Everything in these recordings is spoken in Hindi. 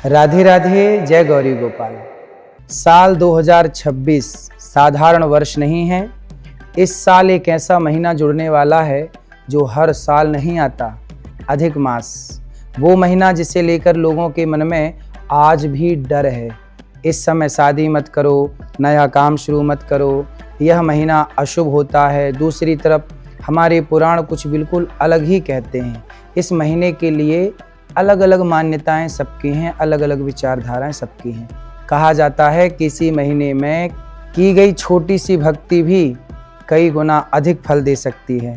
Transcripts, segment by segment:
राधे राधे, जय गौरी गोपाल। साल 2026 साधारण वर्ष नहीं है। इस साल एक ऐसा महीना जुड़ने वाला है जो हर साल नहीं आता, अधिक मास। वो महीना जिसे लेकर लोगों के मन में आज भी डर है। इस समय शादी मत करो, नया काम शुरू मत करो, यह महीना अशुभ होता है। दूसरी तरफ हमारे पुराण कुछ बिल्कुल अलग ही कहते हैं। इस महीने के लिए अलग अलग मान्यताएं सबकी हैं, अलग अलग विचारधाराएं सबकी हैं। कहा जाता है कि इसी महीने में की गई छोटी सी भक्ति भी कई गुना अधिक फल दे सकती है।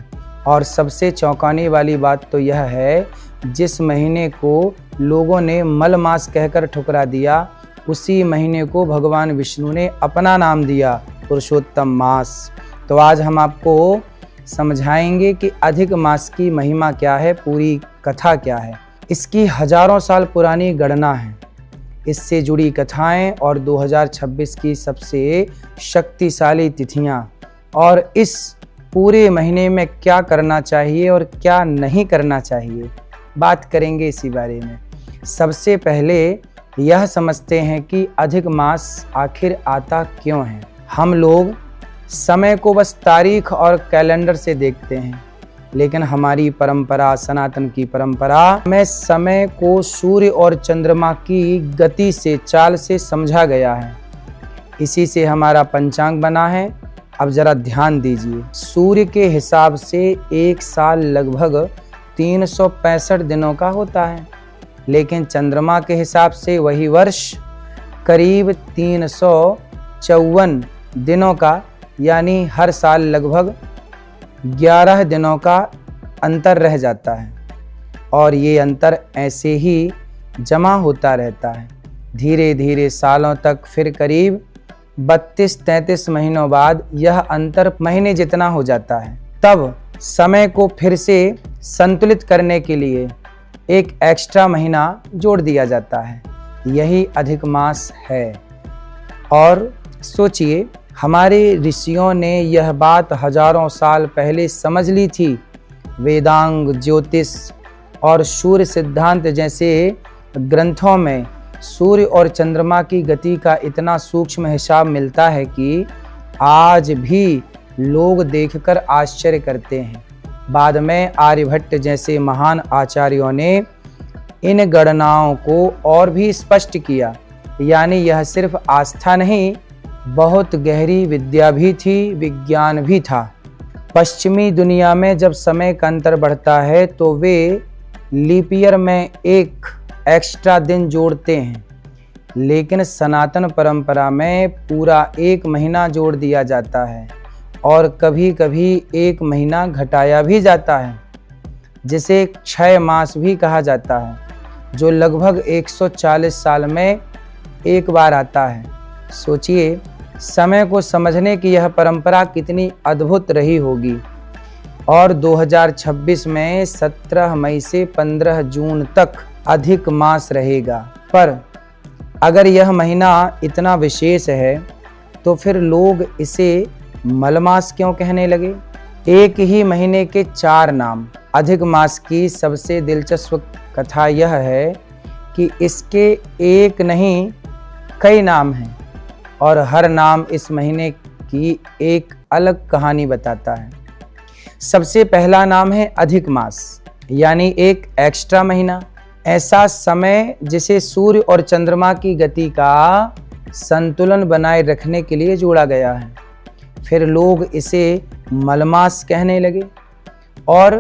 और सबसे चौंकाने वाली बात तो यह है, जिस महीने को लोगों ने मल मास कहकर ठुकरा दिया, उसी महीने को भगवान विष्णु ने अपना नाम दिया, पुरुषोत्तम मास। तो आज हम आपको समझाएंगे कि अधिक मास की महिमा क्या है, पूरी कथा क्या है। इसकी हजारों साल पुरानी गणना है, इससे जुड़ी कथाएं और 2026 की सबसे शक्तिशाली तिथियां, और इस पूरे महीने में क्या करना चाहिए और क्या नहीं करना चाहिए, बात करेंगे इसी बारे में। सबसे पहले यह समझते हैं कि अधिक मास आखिर आता क्यों है। हम लोग समय को बस तारीख और कैलेंडर से देखते हैं, लेकिन हमारी परंपरा, सनातन की परंपरा में समय को सूर्य और चंद्रमा की गति से, चाल से समझा गया है। इसी से हमारा पंचांग बना है। अब जरा ध्यान दीजिए, सूर्य के हिसाब से एक साल लगभग 365 दिनों का होता है, लेकिन चंद्रमा के हिसाब से वही वर्ष करीब 354 दिनों का, यानी हर साल लगभग 11 दिनों का अंतर रह जाता है। और ये अंतर ऐसे ही जमा होता रहता है धीरे धीरे सालों तक। फिर करीब 32-33 महीनों बाद यह अंतर महीने जितना हो जाता है। तब समय को फिर से संतुलित करने के लिए एक एक्स्ट्रा महीना जोड़ दिया जाता है, यही अधिक मास है। और सोचिए, हमारे ऋषियों ने यह बात हजारों साल पहले समझ ली थी। वेदांग, ज्योतिष और सूर्य सिद्धांत जैसे ग्रंथों में सूर्य और चंद्रमा की गति का इतना सूक्ष्म हिसाब मिलता है कि आज भी लोग देखकर आश्चर्य करते हैं। बाद में आर्यभट्ट जैसे महान आचार्यों ने इन गणनाओं को और भी स्पष्ट किया, यानी यह सिर्फ आस्था नहीं, बहुत गहरी विद्या भी थी, विज्ञान भी था। पश्चिमी दुनिया में जब समय का अंतर बढ़ता है तो वे लीप ईयर में एक एक्स्ट्रा दिन जोड़ते हैं, लेकिन सनातन परंपरा में पूरा एक महीना जोड़ दिया जाता है, और कभी कभी एक महीना घटाया भी जाता है, जिसे क्षय मास भी कहा जाता है, जो लगभग 140 साल में एक बार आता है। सोचिए, समय को समझने की यह परंपरा कितनी अद्भुत रही होगी। और 2026 में 17 मई से 15 जून तक अधिक मास रहेगा। पर अगर यह महीना इतना विशेष है तो फिर लोग इसे मलमास क्यों कहने लगे। एक ही महीने के 4 नाम। अधिक मास की सबसे दिलचस्प कथा यह है कि इसके एक नहीं कई नाम हैं, और हर नाम इस महीने की एक अलग कहानी बताता है। सबसे पहला नाम है अधिक मास, यानी एक एक्स्ट्रा महीना, ऐसा समय जिसे सूर्य और चंद्रमा की गति का संतुलन बनाए रखने के लिए जोड़ा गया है। फिर लोग इसे मलमास कहने लगे, और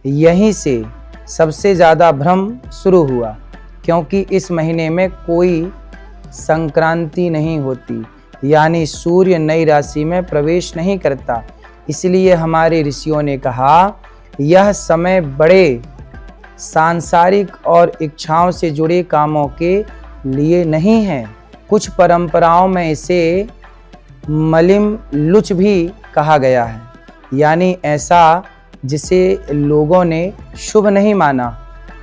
यहीं से सबसे ज़्यादा भ्रम शुरू हुआ, क्योंकि इस महीने में कोई संक्रांति नहीं होती, यानी सूर्य नई राशि में प्रवेश नहीं करता। इसलिए हमारे ऋषियों ने कहा, यह समय बड़े सांसारिक और इच्छाओं से जुड़े कामों के लिए नहीं है। कुछ परंपराओं में इसे मलिम लुच भी कहा गया है, यानी ऐसा जिसे लोगों ने शुभ नहीं माना।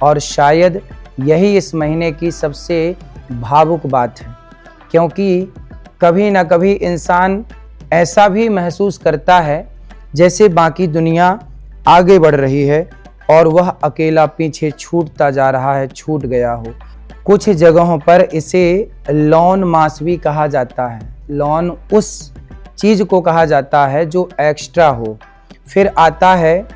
और शायद यही इस महीने की सबसे भावुक बात है, क्योंकि कभी न कभी इंसान ऐसा भी महसूस करता है जैसे बाकी दुनिया आगे बढ़ रही है और वह अकेला पीछे छूटता जा रहा है, छूट गया हो। कुछ जगहों पर इसे लौन मास भी कहा जाता है। लौन उस चीज को कहा जाता है जो एक्स्ट्रा हो। फिर आता है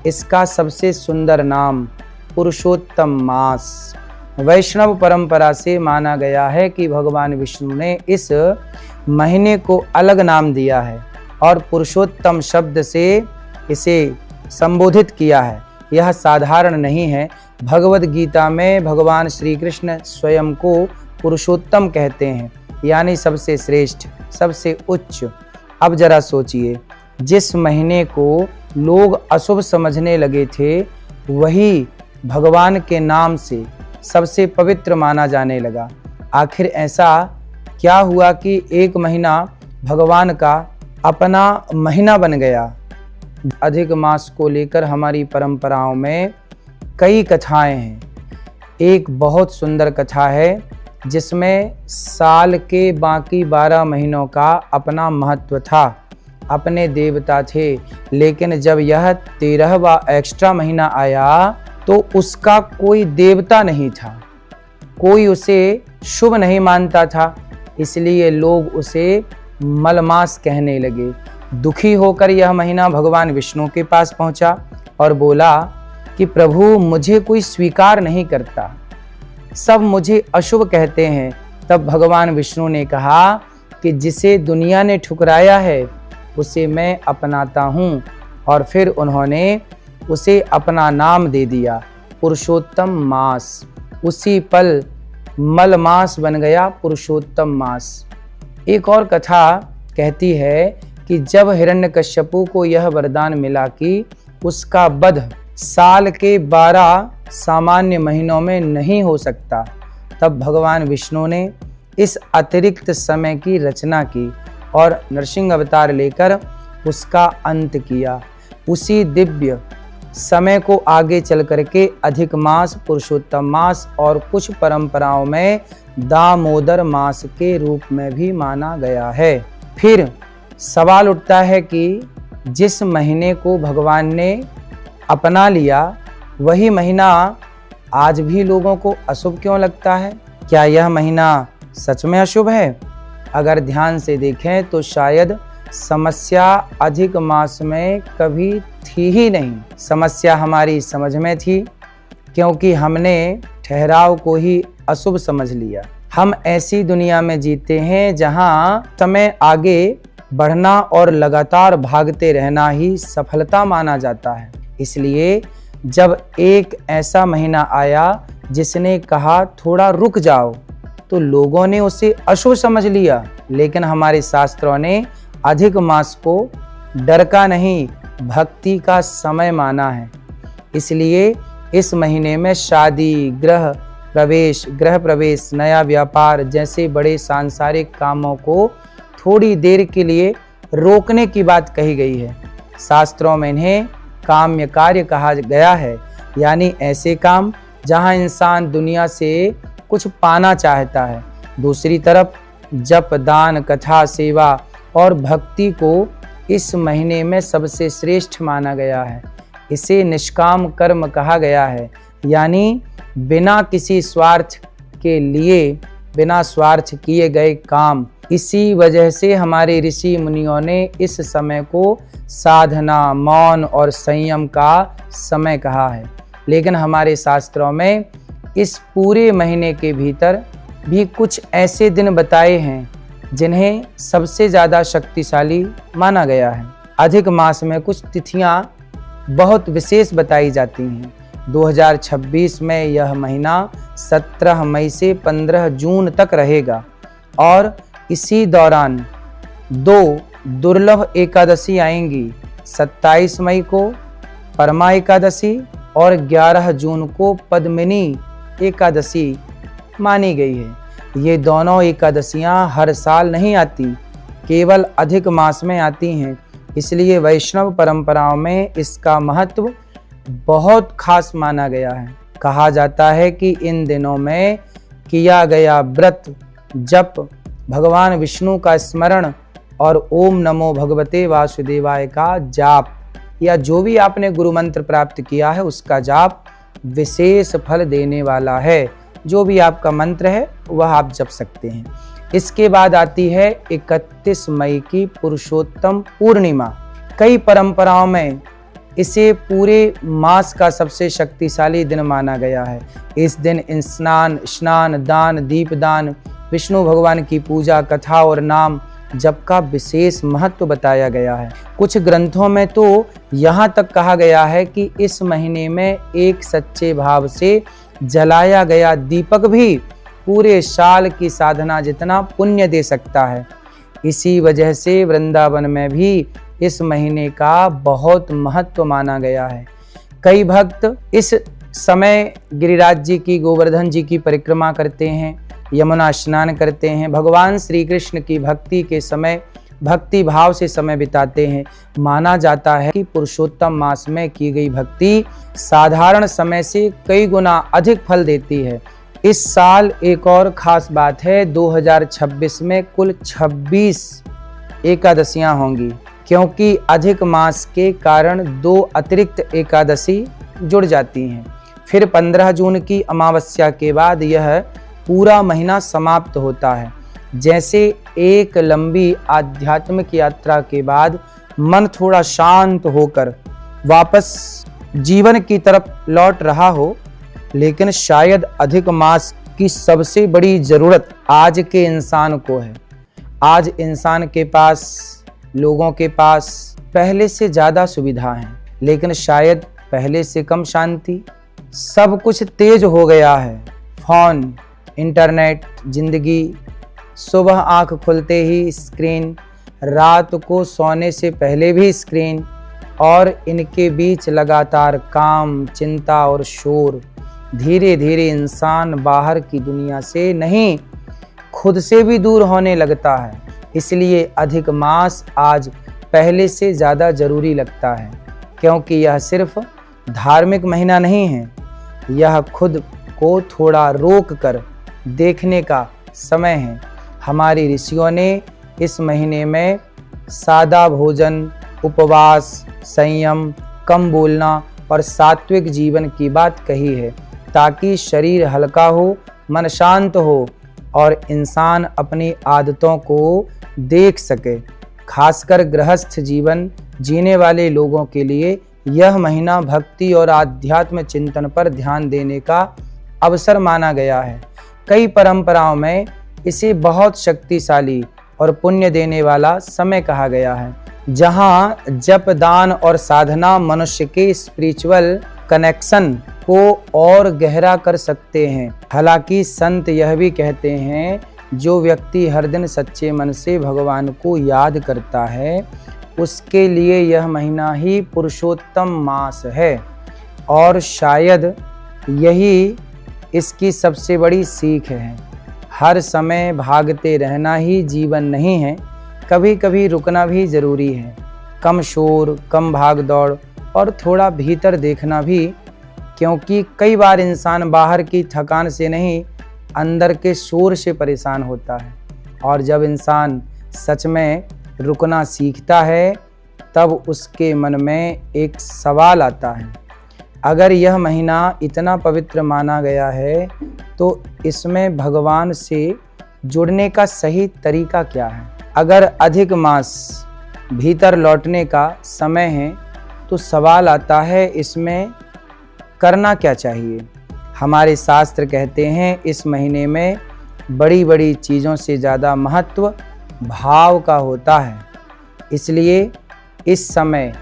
इसका सबसे सुंदर नाम पुरुषोत्तम मास। वैष्णव परंपरा से माना गया है कि भगवान विष्णु ने इस महीने को अलग नाम दिया है और पुरुषोत्तम शब्द से इसे संबोधित किया है। यह साधारण नहीं है। भगवद गीता में भगवान श्री कृष्ण स्वयं को पुरुषोत्तम कहते हैं, यानी सबसे श्रेष्ठ, सबसे उच्च। अब जरा सोचिए, जिस महीने को लोग अशुभ समझने लगे थे, वही भगवान के नाम से सबसे पवित्र माना जाने लगा। आखिर ऐसा क्या हुआ कि एक महीना भगवान का अपना महीना बन गया। अधिक मास को लेकर हमारी परंपराओं में कई कथाएं हैं। एक बहुत सुंदर कथा है जिसमें साल के बाकी 12 महीनों का अपना महत्व था, अपने देवता थे, लेकिन जब यह 13वां एक्स्ट्रा महीना आया तो उसका कोई देवता नहीं था, कोई उसे शुभ नहीं मानता था, इसलिए लोग उसे मलमास कहने लगे। दुखी होकर यह महीना भगवान विष्णु के पास पहुंचा और बोला कि प्रभु, मुझे कोई स्वीकार नहीं करता, सब मुझे अशुभ कहते हैं। तब भगवान विष्णु ने कहा कि जिसे दुनिया ने ठुकराया है उसे मैं अपनाता हूँ, और फिर उन्होंने उसे अपना नाम दे दिया, पुरुषोत्तम मास। उसी पल मल मास बन गया पुरुषोत्तम मास। एक और कथा कहती है कि जब हिरण्यकश्यपु को यह वरदान मिला कि उसका वध साल के 12 सामान्य महीनों में नहीं हो सकता, तब भगवान विष्णु ने इस अतिरिक्त समय की रचना की और नरसिंह अवतार लेकर उसका अंत किया। उसी दिव्य समय को आगे चल करके अधिक मास, पुरुषोत्तम मास और कुछ परंपराओं में दामोदर मास के रूप में भी माना गया है। फिर सवाल उठता है कि जिस महीने को भगवान ने अपना लिया, वही महीना आज भी लोगों को अशुभ क्यों लगता है? क्या यह महीना सच में अशुभ है? अगर ध्यान से देखें तो शायद समस्या अधिक मास में कभी थी ही नहीं। समस्या हमारी समझ में थी, क्योंकि हमने ठहराव को ही अशुभ समझ लिया। हम ऐसी दुनिया में जीते हैं जहां समय आगे बढ़ना और लगातार भागते रहना ही सफलता माना जाता है। इसलिए जब एक ऐसा महीना आया जिसने कहा थोड़ा रुक जाओ, तो लोगों ने उसे अशुभ समझ लिया। लेकिन हमारे शास्त्रों ने अधिक मास को डर का नहीं, भक्ति का समय माना है। इसलिए इस महीने में शादी, गृह प्रवेश, नया व्यापार जैसे बड़े सांसारिक कामों को थोड़ी देर के लिए रोकने की बात कही गई है। शास्त्रों में इन्हें काम्य कार्य कहा गया है, यानी ऐसे काम जहां इंसान दुनिया से कुछ पाना चाहता है। दूसरी तरफ जप, दान, कथा, सेवा और भक्ति को इस महीने में सबसे श्रेष्ठ माना गया है। इसे निष्काम कर्म कहा गया है, यानी बिना किसी स्वार्थ के लिए, बिना स्वार्थ किए गए काम। इसी वजह से हमारे ऋषि मुनियों ने इस समय को साधना, मौन और संयम का समय कहा है। लेकिन हमारे शास्त्रों में इस पूरे महीने के भीतर भी कुछ ऐसे दिन बताए हैं जिन्हें सबसे ज़्यादा शक्तिशाली माना गया है। अधिक मास में कुछ तिथियां बहुत विशेष बताई जाती हैं। 2026 में यह महीना 17 मई से 15 जून तक रहेगा और इसी दौरान 2 दुर्लभ एकादशी आएंगी। 27 मई को परमा एकादशी और 11 जून को पद्मिनी एकादशी मानी गई है। ये दोनों एकादशियां हर साल नहीं आती, केवल अधिक मास में आती हैं। इसलिए वैष्णव परंपराओं में इसका महत्व बहुत खास माना गया है। कहा जाता है कि इन दिनों में किया गया व्रत, जप, भगवान विष्णु का स्मरण और ओम नमो भगवते वासुदेवाय का जाप, या जो भी आपने गुरु मंत्र प्राप्त किया है उसका जाप विशेष फल देने वाला है। जो भी आपका मंत्र है वह आप जप सकते हैं। इसके बाद आती है 31 मई की पुरुषोत्तम पूर्णिमा। कई परंपराओं में इसे पूरे मास का सबसे शक्तिशाली दिन माना गया है। इस दिन स्नान, दान, दीपदान, विष्णु भगवान की पूजा, कथा और नाम जप का विशेष महत्व बताया गया है। कुछ ग्रंथों में तो यहाँ तक कहा गया है कि इस महीने में एक सच्चे भाव से जलाया गया दीपक भी पूरे साल की साधना जितना पुण्य दे सकता है। इसी वजह से वृंदावन में भी इस महीने का बहुत महत्व माना गया है। कई भक्त इस समय गिरिराज जी की, गोवर्धन जी की परिक्रमा करते हैं, यमुना स्नान करते हैं, भगवान श्री कृष्ण की भक्ति के समय भक्ति भाव से समय बिताते हैं। माना जाता है कि पुरुषोत्तम मास में की गई भक्ति साधारण समय से कई गुना अधिक फल देती है। इस साल एक और खास बात है, 2026 में कुल 26 एकादशियां होंगी, क्योंकि अधिक मास के कारण 2 अतिरिक्त एकादशी जुड़ जाती हैं। फिर 15 जून की अमावस्या के बाद यह पूरा महीना समाप्त होता है। जैसे एक लंबी आध्यात्मिक यात्रा के बाद मन थोड़ा शांत होकर वापस जीवन की तरफ लौट रहा हो, लेकिन शायद अधिक मास की सबसे बड़ी जरूरत आज के इंसान को है। आज इंसान के पास, लोगों के पास पहले से ज्यादा सुविधा है, लेकिन शायद पहले से कम शांति। सब कुछ तेज हो गया है, फोन, इंटरनेट, जिंदगी, सुबह आंख खुलते ही स्क्रीन, रात को सोने से पहले भी स्क्रीन, और इनके बीच लगातार काम, चिंता और शोर। धीरे धीरे इंसान बाहर की दुनिया से नहीं, खुद से भी दूर होने लगता है। इसलिए अधिक मास आज पहले से ज़्यादा जरूरी लगता है, क्योंकि यह सिर्फ धार्मिक महीना नहीं है, यह खुद को थोड़ा रोक कर देखने का समय है। हमारे ऋषियों ने इस महीने में सादा भोजन, उपवास, संयम, कम बोलना और सात्विक जीवन की बात कही है, ताकि शरीर हल्का हो, मन शांत हो और इंसान अपनी आदतों को देख सके। खासकर गृहस्थ जीवन जीने वाले लोगों के लिए यह महीना भक्ति और आध्यात्म चिंतन पर ध्यान देने का अवसर माना गया है। कई परंपराओं में इसे बहुत शक्तिशाली और पुण्य देने वाला समय कहा गया है, जहाँ जप, दान और साधना मनुष्य के स्पिरिचुअल कनेक्शन को और गहरा कर सकते हैं। हालांकि संत यह भी कहते हैं, जो व्यक्ति हर दिन सच्चे मन से भगवान को याद करता है, उसके लिए यह महीना ही पुरुषोत्तम मास है। और शायद यही इसकी सबसे बड़ी सीख है। हर समय भागते रहना ही जीवन नहीं है, कभी कभी रुकना भी ज़रूरी है। कम शोर, कम भाग दौड़ और थोड़ा भीतर देखना भी, क्योंकि कई बार इंसान बाहर की थकान से नहीं, अंदर के शोर से परेशान होता है। और जब इंसान सच में रुकना सीखता है, तब उसके मन में एक सवाल आता है, अगर यह महीना इतना पवित्र माना गया है, तो इसमें भगवान से जुड़ने का सही तरीका क्या है? अगर अधिक मास भीतर लौटने का समय है, तो सवाल आता है, इसमें करना क्या चाहिए? हमारे शास्त्र कहते हैं, इस महीने में बड़ी बड़ी चीज़ों से ज़्यादा महत्व भाव का होता है। इसलिए इस समय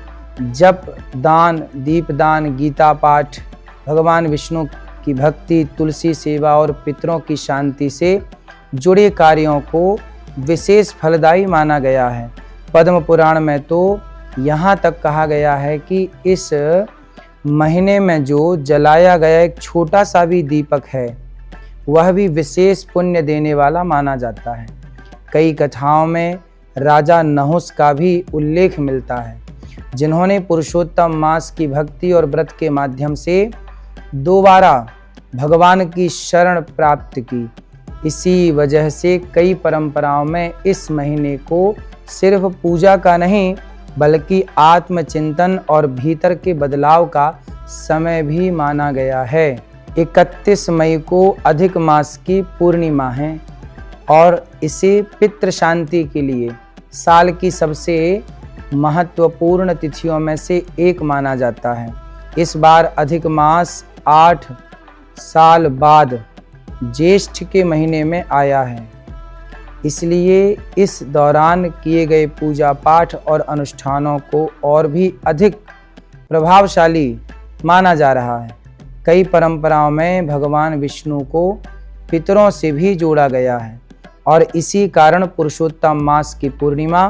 जप, दान, दीपदान, गीता पाठ, भगवान विष्णु की भक्ति, तुलसी सेवा और पितरों की शांति से जुड़े कार्यों को विशेष फलदायी माना गया है। पद्म पुराण में तो यहाँ तक कहा गया है कि इस महीने में जो जलाया गया एक छोटा सा भी दीपक है, वह भी विशेष पुण्य देने वाला माना जाता है। कई कथाओं में राजा नहुस का भी उल्लेख मिलता है, जिन्होंने पुरुषोत्तम मास की भक्ति और व्रत के माध्यम से दोबारा भगवान की शरण प्राप्त की। इसी वजह से कई परंपराओं में इस महीने को सिर्फ पूजा का नहीं, बल्कि आत्मचिंतन और भीतर के बदलाव का समय भी माना गया है। 31 मई को अधिक मास की पूर्णिमा है और इसे पितृ शांति के लिए साल की सबसे महत्वपूर्ण तिथियों में से एक माना जाता है। इस बार अधिक मास 8 साल बाद ज्येष्ठ के महीने में आया है, इसलिए इस दौरान किए गए पूजा पाठ और अनुष्ठानों को और भी अधिक प्रभावशाली माना जा रहा है। कई परंपराओं में भगवान विष्णु को पितरों से भी जोड़ा गया है और इसी कारण पुरुषोत्तम मास की पूर्णिमा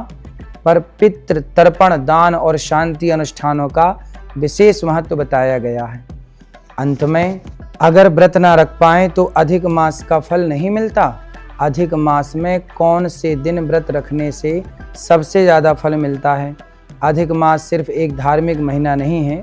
पर पितृ तर्पण, दान और शांति अनुष्ठानों का विशेष महत्व बताया गया है। अंत में, अगर व्रत न रख पाएं तो अधिक मास का फल नहीं मिलता। अधिक मास में कौन से दिन व्रत रखने से सबसे ज़्यादा फल मिलता है? अधिक मास सिर्फ एक धार्मिक महीना नहीं है,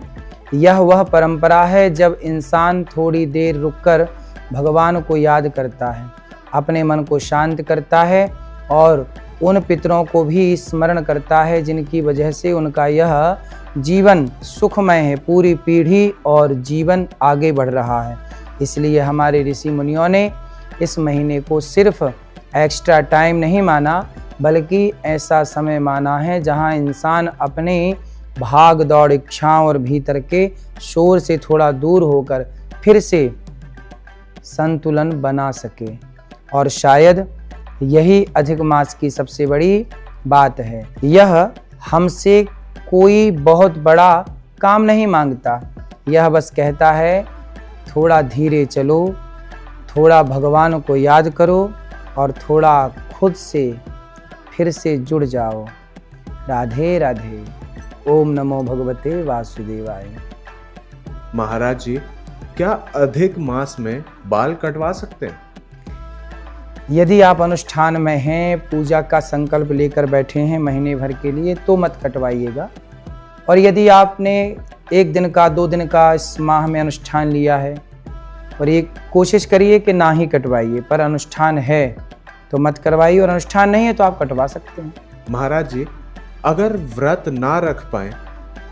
यह वह परंपरा है जब इंसान थोड़ी देर रुककर भगवान को याद करता है, अपने मन को शांत करता है और उन पितरों को भी स्मरण करता है जिनकी वजह से उनका यह जीवन सुखमय है, पूरी पीढ़ी और जीवन आगे बढ़ रहा है। इसलिए हमारे ऋषि मुनियों ने इस महीने को सिर्फ एक्स्ट्रा टाइम नहीं माना, बल्कि ऐसा समय माना है जहां इंसान अपने भाग दौड़, इच्छाओं और भीतर के शोर से थोड़ा दूर होकर फिर से संतुलन बना सके। और शायद यही अधिक मास की सबसे बड़ी बात है। यह हमसे कोई बहुत बड़ा काम नहीं मांगता, यह बस कहता है थोड़ा धीरे चलो, थोड़ा भगवान को याद करो और थोड़ा खुद से फिर से जुड़ जाओ। राधे राधे। ओम नमो भगवते वासुदेवाय। महाराज जी, क्या अधिक मास में बाल कटवा सकते हैं? यदि आप अनुष्ठान में हैं, पूजा का संकल्प लेकर बैठे हैं महीने भर के लिए, तो मत कटवाइएगा। और यदि आपने 1 दिन का 2 दिन का इस माह में अनुष्ठान लिया है, और ये कोशिश करिए कि ना ही कटवाइए, पर अनुष्ठान है तो मत करवाइए, और अनुष्ठान नहीं है तो आप कटवा सकते हैं। महाराज जी, अगर व्रत ना रख पाए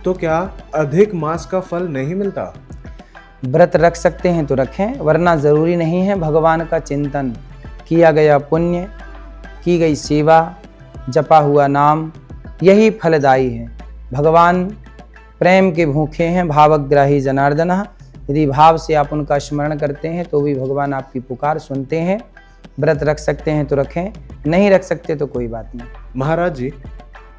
तो क्या अधिक मास का फल नहीं मिलता? व्रत रख सकते हैं तो रखें, वरना ज़रूरी नहीं है। भगवान का चिंतन, किया गया पुण्य, की गई सेवा, जपा हुआ नाम, यही फलदायी है। भगवान प्रेम के भूखे हैं, भावग्राही जनार्दनः। यदि भाव से आप उनका स्मरण करते हैं तो भी भगवान आपकी पुकार सुनते हैं। व्रत रख सकते हैं तो रखें, नहीं रख सकते तो कोई बात नहीं। महाराज जी,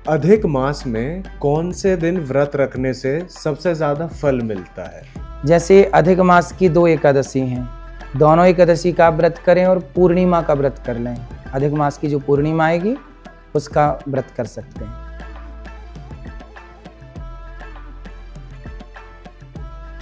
अधिक मास में कौन से दिन व्रत रखने से सबसे ज़्यादा फल मिलता है? जैसे अधिक मास की 2 एकादशी हैं, दोनों एकादशी का व्रत करें और पूर्णिमा का व्रत कर लें। अधिक मास की जो पूर्णिमा आएगी उसका व्रत कर सकते हैं।